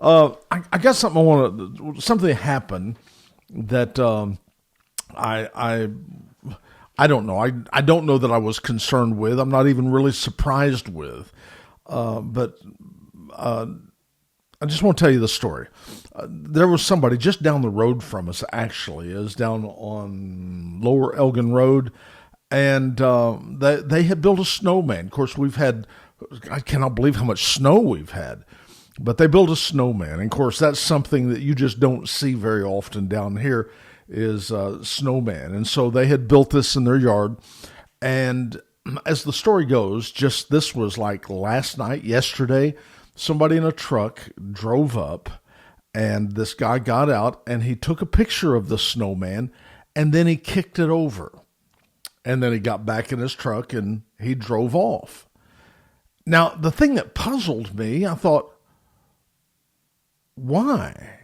I got something something happened that I I don't know. I don't know that I was concerned with. I'm not even really surprised with. But I just want to tell you the story. There was somebody just down the road from us, actually, is down on Lower Elgin Road, and they had built a snowman. Of course, I cannot believe how much snow we've had, but they built a snowman. And of course, that's something that you just don't see very often down here is snowman. And so they had built this in their yard, and as the story goes, this was like last night, yesterday, somebody in a truck drove up, and this guy got out, and he took a picture of the snowman, and then he kicked it over. And then he got back in his truck, and he drove off. Now, the thing that puzzled me, I thought, why?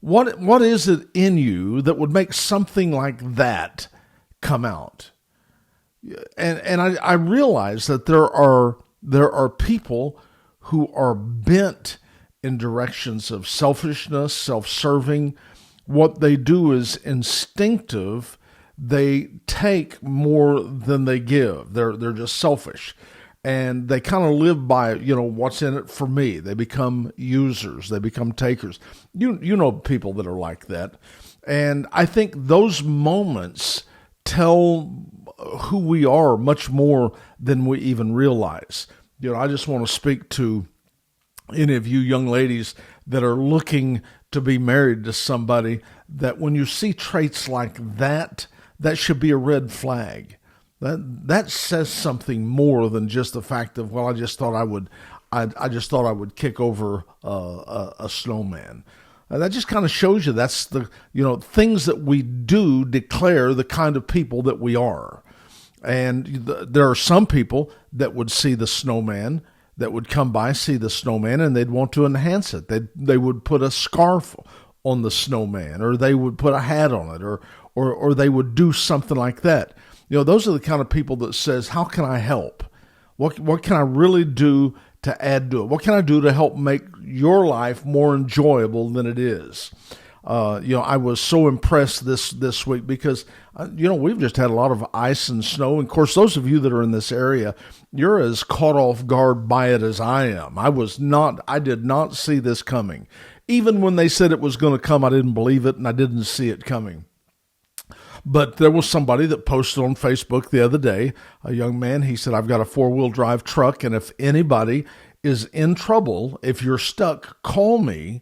What is it in you that would make something like that come out? And I realize that there are people who are bent in directions of selfishness, self-serving. What they do is instinctive. They take more than they give. They're just selfish. And they kind of live by, what's in it for me. They become users. They become takers. You know people that are like that. And I think those moments tell who we are much more than we even realize. I just want to speak to any of you young ladies that are looking to be married to somebody, that when you see traits like that, that should be a red flag. That says something more than just the fact of, well, I just thought I would kick over a snowman. That just kind of shows you that's things that we do declare the kind of people that we are. And there are some people that would see the snowman, that would come by, see the snowman, and they'd want to enhance it. They would put a scarf on the snowman, or they would put a hat on it, or they would do something like that. Those are the kind of people that says, how can I help? What can I really do to add to it? What can I do to help make your life more enjoyable than it is? I was so impressed this week because, we've just had a lot of ice and snow. And of course, those of you that are in this area, you're as caught off guard by it as I am. I did not see this coming. Even when they said it was going to come, I didn't believe it, and I didn't see it coming. But there was somebody that posted on Facebook the other day, a young man, he said, I've got a 4-wheel drive truck, and if anybody is in trouble, if you're stuck, call me,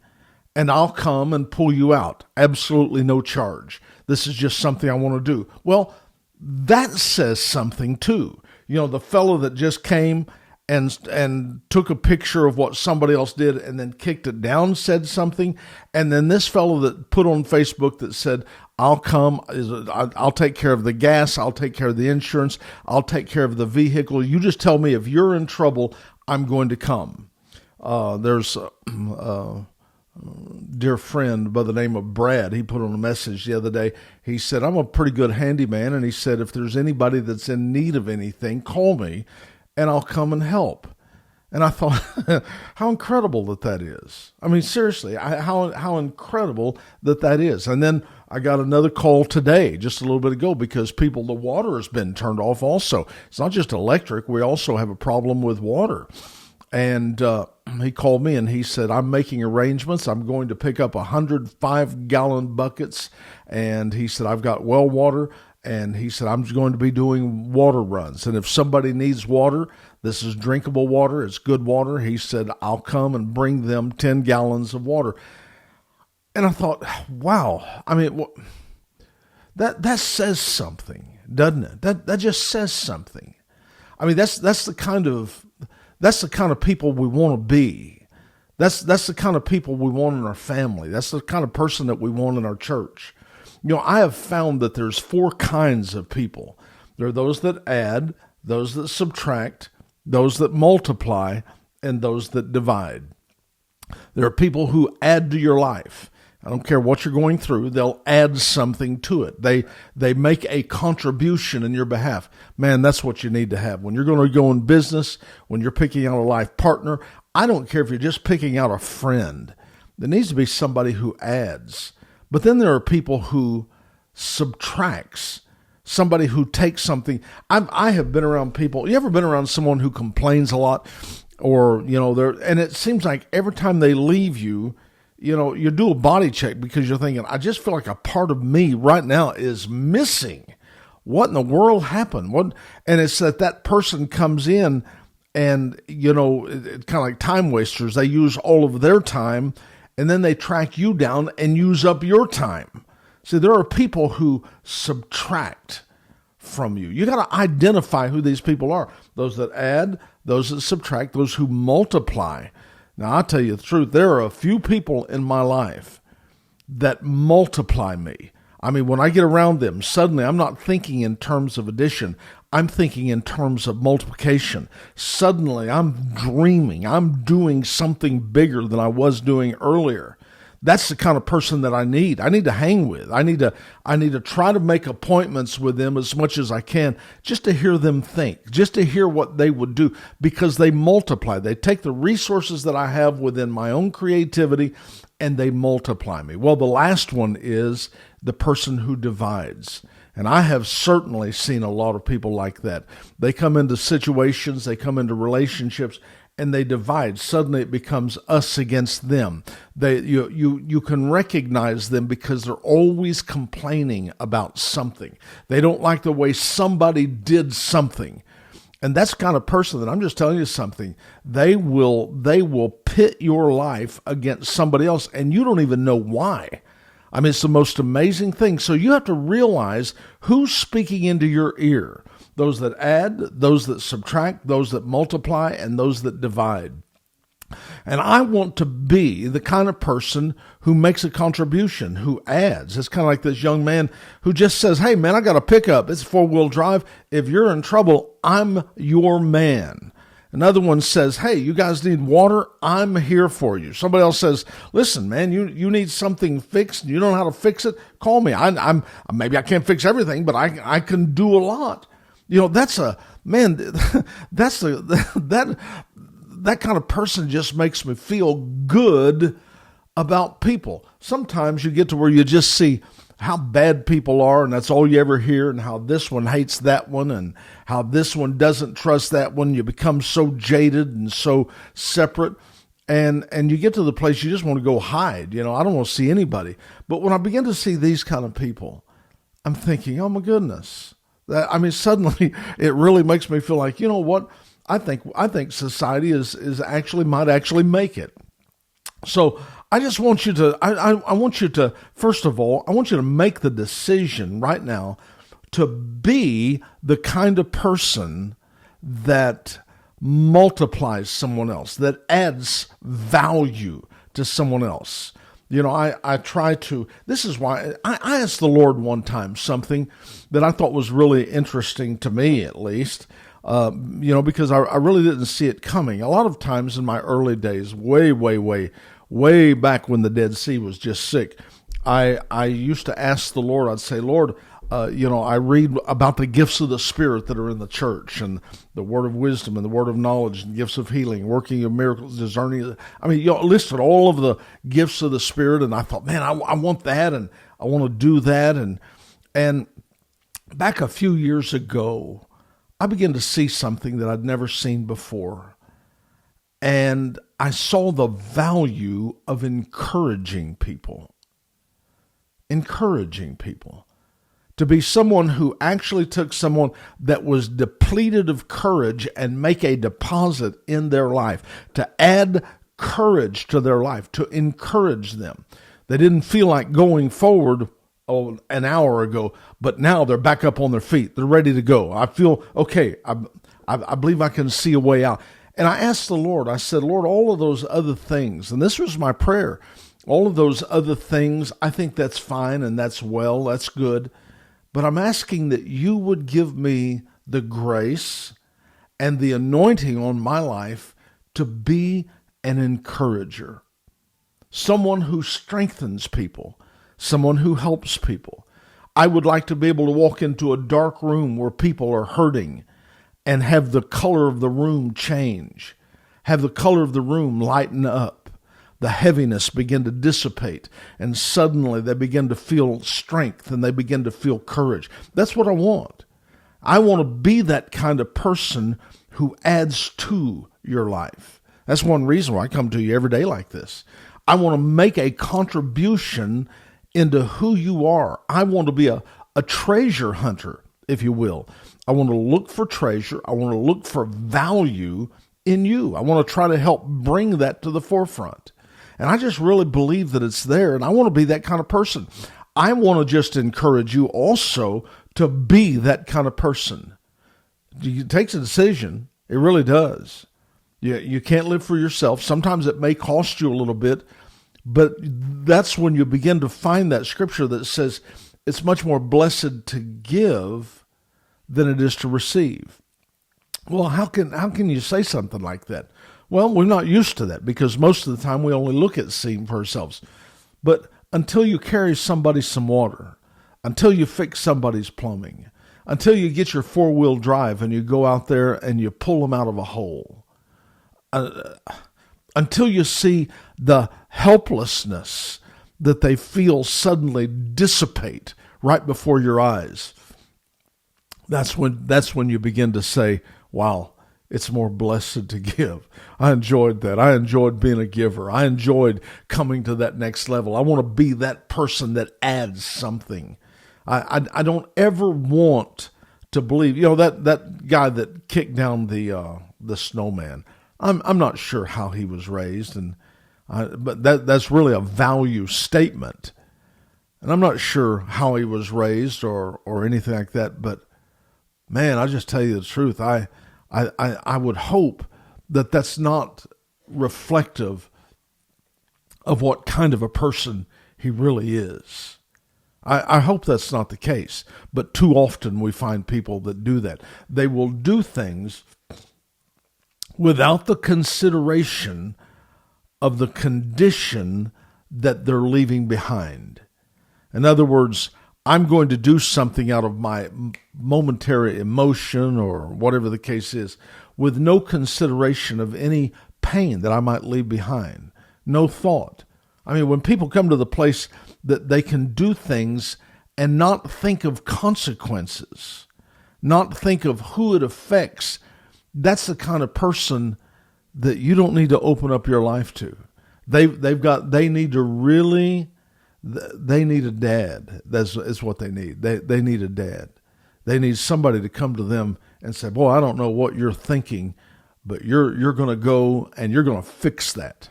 and I'll come and pull you out. Absolutely no charge. This is just something I want to do. Well, that says something too. The fellow that just came and took a picture of what somebody else did and then kicked it down said something. And then this fellow that put on Facebook that said, I'll come, I'll take care of the gas, I'll take care of the insurance, I'll take care of the vehicle. You just tell me if you're in trouble, I'm going to come. There's dear friend by the name of Brad. He put on a message the other day. He said, I'm a pretty good handyman. And he said, if there's anybody that's in need of anything, call me and I'll come and help. And I thought, how incredible that is. I mean, seriously, how incredible that is. And then I got another call today, just a little bit ago, because the water has been turned off also. It's not just electric. We also have a problem with water. And he called me and he said, I'm making arrangements. I'm going to pick up 105-gallon buckets. And he said, I've got well water. And he said, I'm going to be doing water runs. And if somebody needs water, this is drinkable water. It's good water. He said, I'll come and bring them 10 gallons of water. And I thought, wow. I mean, that says something, doesn't it? That just says something. I mean, that's the kind of people we want to be. That's the kind of people we want in our family. That's the kind of person that we want in our church. I have found that there's 4 kinds of people. There are those that add, those that subtract, those that multiply, and those that divide. There are people who add to your life. I don't care what you're going through, they'll add something to it. They make a contribution in your behalf. Man, that's what you need to have. When you're going to go in business, when you're picking out a life partner, I don't care if you're just picking out a friend. There needs to be somebody who adds. But then there are people who subtracts, somebody who takes something. I have been around people. You ever been around someone who complains a lot, or and it seems like every time they leave you, you do a body check because you're thinking, I just feel like a part of me right now is missing. What in the world happened? And it's that person comes in, and it's kind of like time wasters. They use all of their time, and then they track you down and use up your time. See, there are people who subtract from you. You got to identify who these people are. Those that add, those that subtract, those who multiply. Now, I'll tell you the truth. There are a few people in my life that multiply me. I mean, when I get around them, suddenly I'm not thinking in terms of addition. I'm thinking in terms of multiplication. Suddenly I'm dreaming. I'm doing something bigger than I was doing earlier. That's the kind of person that I need. I need to hang with. I need to try to make appointments with them as much as I can, just to hear them think, just to hear what they would do, because they multiply. They take the resources that I have within my own creativity and they multiply me. Well, the last one is the person who divides. And I have certainly seen a lot of people like that. They come into situations, they come into relationships, and they divide. Suddenly it becomes us against them. You can recognize them because they're always complaining about something. They don't like the way somebody did something. And that's the kind of person that, I'm just telling you something, they will pit your life against somebody else, and you don't even know why. I mean, it's the most amazing thing. So you have to realize who's speaking into your ear. Those that add, those that subtract, those that multiply, and those that divide. And I want to be the kind of person who makes a contribution, who adds. It's kind of like this young man who just says, hey, man, I got a pickup. It's 4-wheel drive. If you're in trouble, I'm your man. Another one says, hey, you guys need water? I'm here for you. Somebody else says, listen, man, you need something fixed. You don't know how to fix it? Call me. I'm maybe I can't fix everything, but I can do a lot. That kind of person just makes me feel good about people. Sometimes you get to where you just see how bad people are, and that's all you ever hear, and how this one hates that one, and how this one doesn't trust that one. You become so jaded and so separate, and you get to the place you just want to go hide. I don't want to see anybody. But when I begin to see these kind of people, I'm thinking, oh my goodness. Suddenly it really makes me feel like, you know what? I think society might actually make it. So I just want you to, I want you to, first of all, I want you to make the decision right now to be the kind of person that multiplies someone else, that adds value to someone else. I try to, this is why I asked the Lord one time something that I thought was really interesting to me, at least, because I really didn't see it coming. A lot of times in my early days, way back when the Dead Sea was just sick, I used to ask the Lord, I'd say, Lord, I read about the gifts of the Spirit that are in the church, and the word of wisdom and the word of knowledge and gifts of healing, working of miracles, discerning. You listed all of the gifts of the Spirit, and I thought, man, I want that, and I want to do that. And back a few years ago, I began to see something that I'd never seen before. And I saw the value of encouraging people. To be someone who actually took someone that was depleted of courage and make a deposit in their life, to add courage to their life, to encourage them. They didn't feel like going forward an hour ago, but now they're back up on their feet. They're ready to go. I feel, okay, I believe I can see a way out. And I asked the Lord, I said, Lord, all of those other things, and this was my prayer, all of those other things, I think that's fine and that's well, that's good. But I'm asking that you would give me the grace and the anointing on my life to be an encourager, someone who strengthens people, someone who helps people. I would like to be able to walk into a dark room where people are hurting and have the color of the room change, have the color of the room lighten up, the heaviness begin to dissipate, and suddenly they begin to feel strength and they begin to feel courage. That's what I want. I want to be that kind of person who adds to your life. That's one reason why I come to you every day like this. I want to make a contribution into who you are. I want to be a treasure hunter, if you will. I want to look for treasure. I want to look for value in you. I want to try to help bring that to the forefront. And I just really believe that it's there, and I want to be that kind of person. I want to just encourage you also to be that kind of person. It takes a decision. It really does. You can't live for yourself. Sometimes it may cost you a little bit, but that's when you begin to find that scripture that says it's much more blessed to give than it is to receive. Well, how can you say something like that? Well, we're not used to that because most of the time we only look at seeing for ourselves. But until you carry somebody some water, until you fix somebody's plumbing, until you get your four-wheel drive and you go out there and you pull them out of a hole, until you see the helplessness that they feel suddenly dissipate right before your eyes, that's when you begin to say, wow, it's more blessed to give. I enjoyed that. I enjoyed being a giver. I enjoyed coming to that next level. I want to be that person that adds something. I don't ever want to believe, that guy that kicked down the snowman. I'm not sure how he was raised, but that's really a value statement. And I'm not sure how he was raised or anything like that, but man, I just tell you the truth. I would hope that that's not reflective of what kind of a person he really is. I hope that's not the case, but too often we find people that do that. They will do things without the consideration of the condition that they're leaving behind. In other words, I'm going to do something out of my momentary emotion or whatever the case is with no consideration of any pain that I might leave behind. No thought. I mean, when people come to the place that they can do things and not think of consequences, not think of who it affects, that's the kind of person that you don't need to open up your life to. They need a dad. That's what they need. They need a dad. They need somebody to come to them and say, boy, I don't know what you're thinking, but you're going to go and you're going to fix that.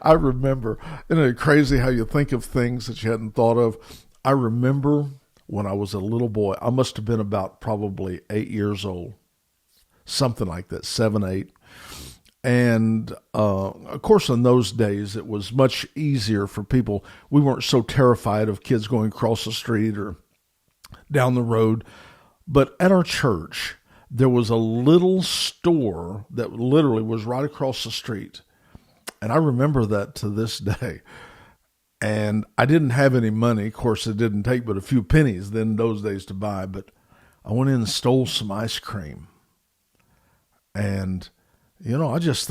I remember, isn't it crazy how you think of things that you hadn't thought of? I remember when I was a little boy, I must have been about probably 8 years old, something like that, 7, 8. And, of course, in those days, it was much easier for people. We weren't so terrified of kids going across the street or down the road. But at our church, there was a little store that literally was right across the street. And I remember that to this day. And I didn't have any money. Of course, it didn't take but a few pennies then those days to buy. But I went in and stole some ice cream. And I just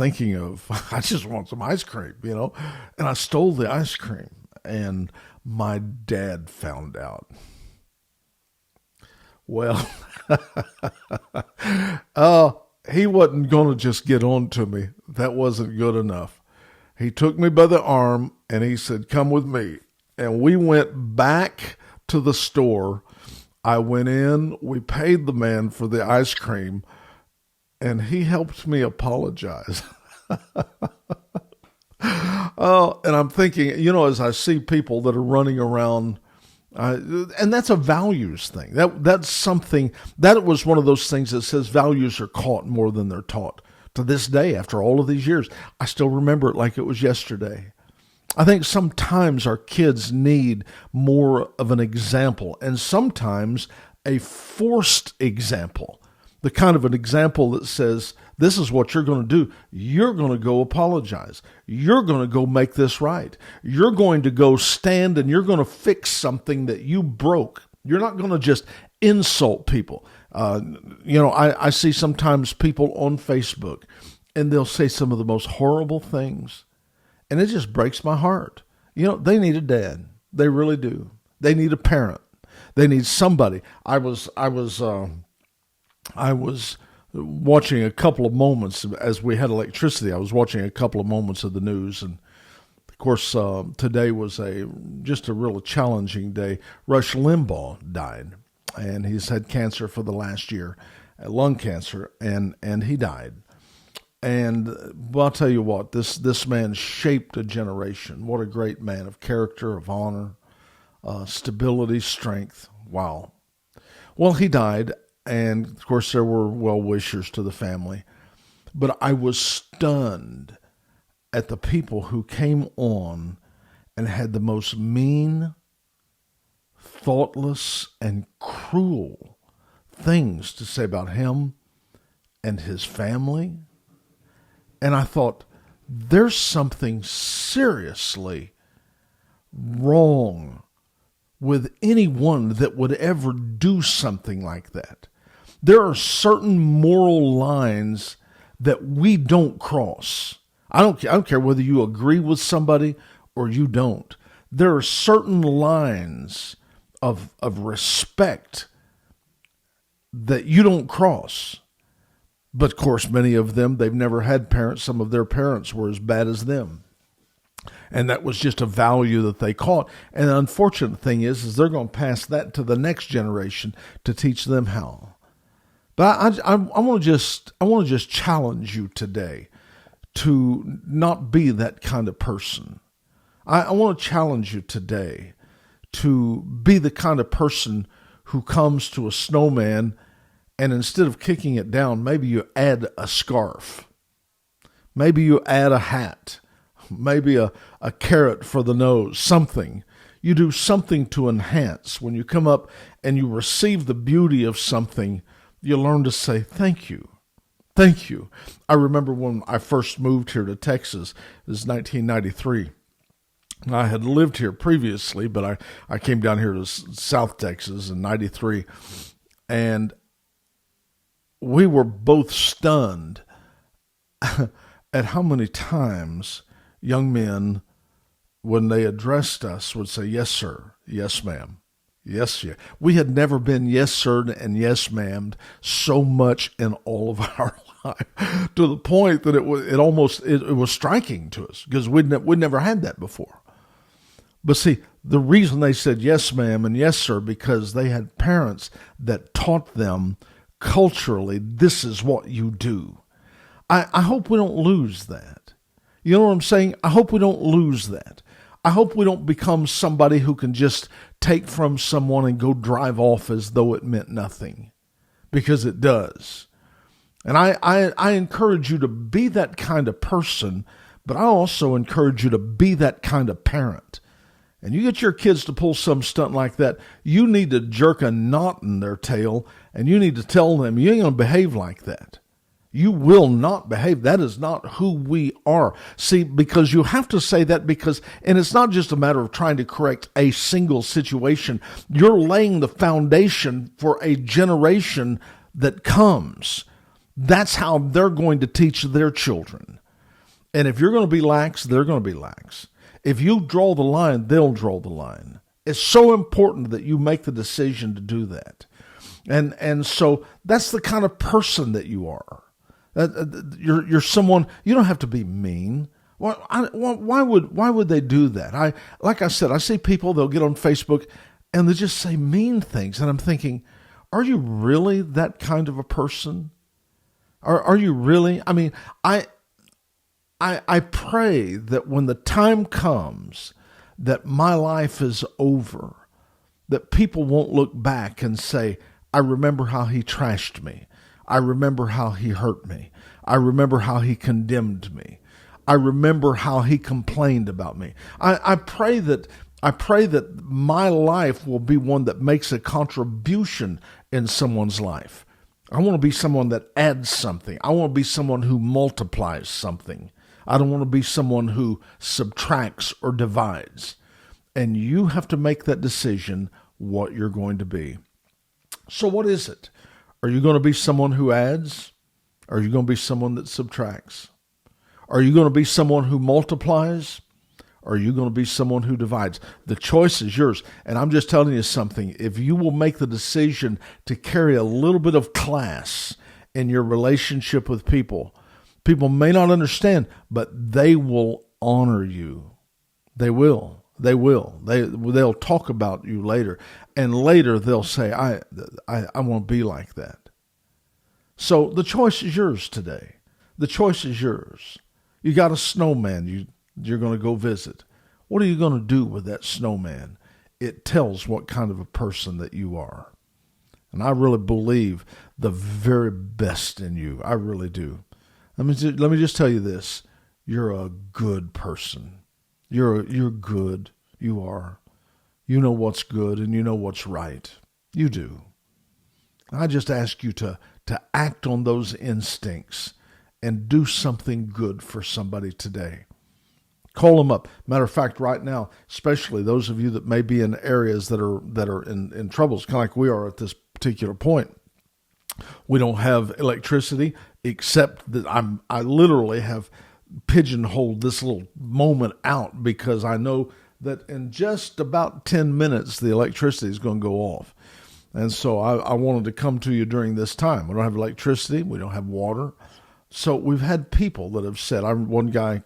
want some ice cream, and I stole the ice cream and my dad found out. Well, he wasn't going to just get on to me. That wasn't good enough. He took me by the arm and he said, come with me. And we went back to the store. I went in, we paid the man for the ice cream, and he helped me apologize. And I'm thinking, as I see people that are running around, and that's a values thing. That's something, that was one of those things that says values are caught more than they're taught. To this day, after all of these years, I still remember it like it was yesterday. I think sometimes our kids need more of an example, and sometimes a forced example. The kind of an example that says, this is what you're going to do. You're going to go apologize. You're going to go make this right. You're going to go stand and you're going to fix something that you broke. You're not going to just insult people. I see sometimes people on Facebook, and they'll say some of the most horrible things. And it just breaks my heart. They need a dad. They really do. They need a parent. They need somebody. I was watching a couple of moments as we had electricity. I was watching a couple of moments of the news, and of course, today was just a real challenging day. Rush Limbaugh died, and he's had cancer for the last year, lung cancer, and he died. And I'll tell you what, this man shaped a generation. What a great man of character, of honor, stability, strength. Wow. Well, he died, and of course there were well-wishers to the family. But I was stunned at the people who came on and had the most mean, thoughtless, and cruel things to say about him and his family. And I thought, there's something seriously wrong with anyone that would ever do something like that. There are certain moral lines that we don't cross. I don't care whether you agree with somebody or you don't. There are certain lines of respect that you don't cross. But of course, many of them, they've never had parents. Some of their parents were as bad as them. And that was just a value that they caught. And the unfortunate thing is they're going to pass that to the next generation to teach them how. But I want to just challenge you today to not be that kind of person. I want to challenge you today to be the kind of person who comes to a snowman, and instead of kicking it down, maybe you add a scarf. Maybe you add a hat. Maybe a carrot for the nose, something. You do something to enhance. When you come up and you receive the beauty of something, you learn to say, thank you. Thank you. I remember when I first moved here to Texas, it was 1993. I had lived here previously, but I came down here to South Texas in 93. And we were both stunned at how many times young men, when they addressed us, would say, yes, sir, yes, ma'am, yes, yeah. We had never been yes, sir, and yes, ma'am so much in all of our life, to the point that it was striking to us, because we'd never had that before. But see, the reason they said yes, ma'am, and yes, sir, because they had parents that taught them culturally, this is what you do. I hope we don't lose that. You know what I'm saying? I hope we don't lose that. I hope we don't become somebody who can just take from someone and go drive off as though it meant nothing, because it does. And I encourage you to be that kind of person, but I also encourage you to be that kind of parent. And you get your kids to pull some stunt like that, you need to jerk a knot in their tail, and you need to tell them, you ain't going to behave like that. You will not behave. That is not who we are. See, because you have to say that and it's not just a matter of trying to correct a single situation. You're laying the foundation for a generation that comes. That's how they're going to teach their children. And if you're going to be lax, they're going to be lax. If you draw the line, they'll draw the line. It's so important that you make the decision to do that. And so that's the kind of person that you are. You're someone, you don't have to be mean. Why would they do that? Like I said, I see people, they'll get on Facebook and they just say mean things. And I'm thinking, are you really that kind of a person? Are you really? I mean, I pray that when the time comes that my life is over, that people won't look back and say, I remember how he trashed me. I remember how he hurt me. I remember how he condemned me. I remember how he complained about me. I pray that my life will be one that makes a contribution in someone's life. I want to be someone that adds something. I want to be someone who multiplies something. I don't want to be someone who subtracts or divides. And you have to make that decision what you're going to be. So what is it? Are you going to be someone who adds? Are you going to be someone that subtracts? Are you going to be someone who multiplies? Or are you going to be someone who divides? The choice is yours. And I'm just telling you something. If you will make the decision to carry a little bit of class in your relationship with people, people may not understand, but they will honor you. They will. They will. They'll talk about you later. And later they'll say, I want to be like that. So the choice is yours today. The choice is yours. You got a snowman you're going to go visit. What are you going to do with that snowman? It tells what kind of a person that you are. And I really believe the very best in you. I really do. Let me just tell you this. You're a good person. You're good. You are. You know what's good and you know what's right. You do. I just ask you to act on those instincts and do something good for somebody today. Call them up. Matter of fact, right now, especially those of you that may be in areas that are in troubles, kind of like we are at this particular point. We don't have electricity, except that I literally have pigeonholed this little moment out because I know that in just about 10 minutes, the electricity is going to go off. And so I wanted to come to you during this time. We don't have electricity. We don't have water. So we've had people that have said, one guy,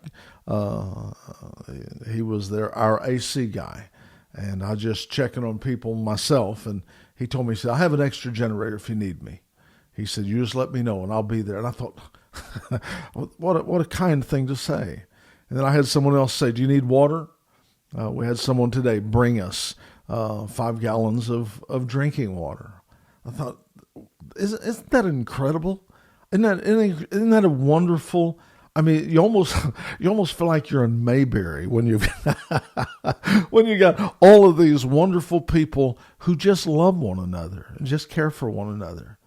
he was there, our AC guy, and I just checking on people myself. And he told me, he said, I have an extra generator if you need me. He said, you just let me know and I'll be there. And I thought, what a kind thing to say. And then I had someone else say, do you need water? We had someone today bring us 5 gallons of drinking water. I thought, isn't that incredible? Isn't that a wonderful? I mean, you almost feel like you're in Mayberry when you when you got all of these wonderful people who just love one another and just care for one another.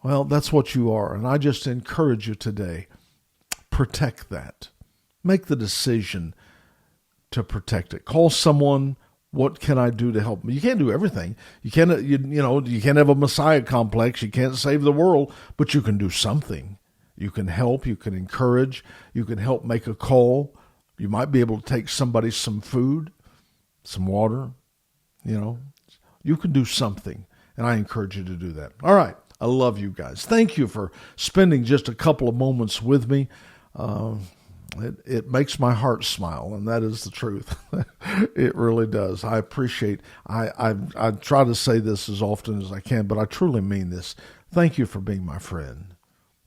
Well, that's what you are, and I just encourage you today, protect that. Make the decision to protect it. Call someone. What can I do to help? You can't do everything. You can't, you can't have a Messiah complex. You can't save the world, but you can do something. You can help. You can encourage. You can help make a call. You might be able to take somebody some food, some water. You can do something, and I encourage you to do that. All right. I love you guys. Thank you for spending just a couple of moments with me. It makes my heart smile, and that is the truth. It really does. I appreciate. I try to say this as often as I can, but I truly mean this. Thank you for being my friend.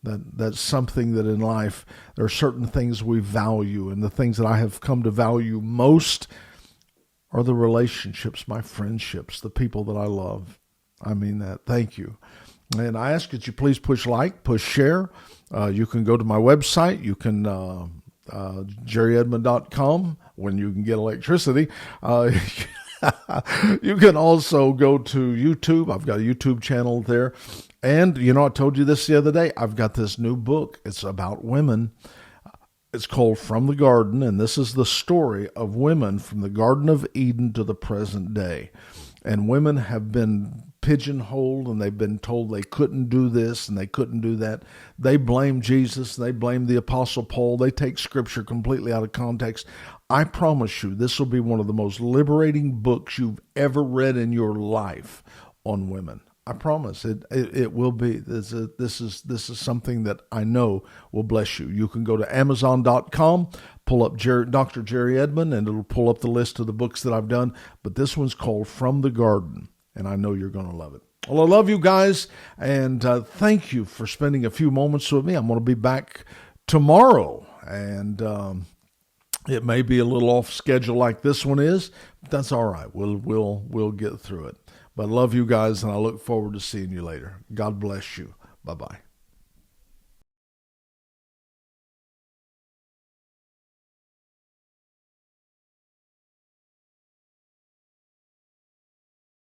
That's something that in life there are certain things we value, and the things that I have come to value most are the relationships, my friendships, the people that I love. I mean that. Thank you. And I ask that you please push like, push share. You can go to my website. You can jerryedmon.com when you can get electricity. You can also go to YouTube. I've got a YouTube channel there. And, I told you this the other day. I've got this new book. It's about women. It's called From the Garden, and this is the story of women from the Garden of Eden to the present day. And women have been pigeonholed, and they've been told they couldn't do this and they couldn't do that. They blame Jesus. They blame the Apostle Paul. They take Scripture completely out of context. I promise you, this will be one of the most liberating books you've ever read in your life on women. I promise it will be. This is something that I know will bless you. You can go to Amazon.com, pull up Dr. Jerry Edmon, and it'll pull up the list of the books that I've done. But this one's called From the Garden, and I know you're going to love it. Well, I love you guys, and thank you for spending a few moments with me. I'm going to be back tomorrow, and it may be a little off schedule like this one is, but that's all right. We'll get through it. But I love you guys, and I look forward to seeing you later. God bless you. Bye-bye.